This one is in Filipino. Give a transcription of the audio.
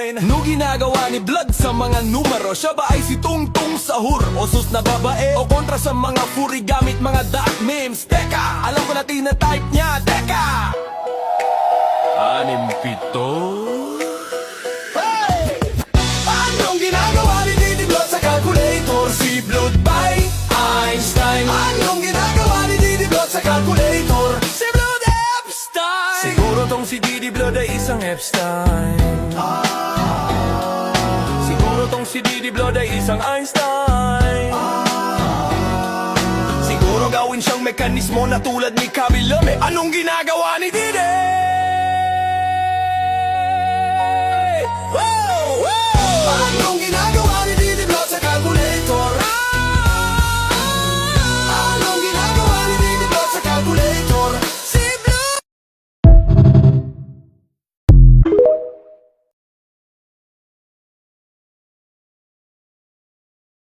Einstein? Ano ginagawa ni Blood sa mga numero? Siya ba ay si Tungtung Sahur? O sus na babae? O kontra sa mga furry gamit mga dark memes? Teka, alam ko na tina-type niya. Teka! 6-7 Hey! Anong ginagawa ni Didi Blood sa calculator? Si Blood by Einstein. Anong ginagawa ni Didi Blood sa calculator? Si Blood Epstein. Siguro tong si Didi Blood ay isang Epstein. Siguro tong si Didi Blood ay isang Einstein. Siguro gawin siyang mekanismo na tulad ni Camilo. Anong ginagawa ni Didi? Anong ginagawa ni Didi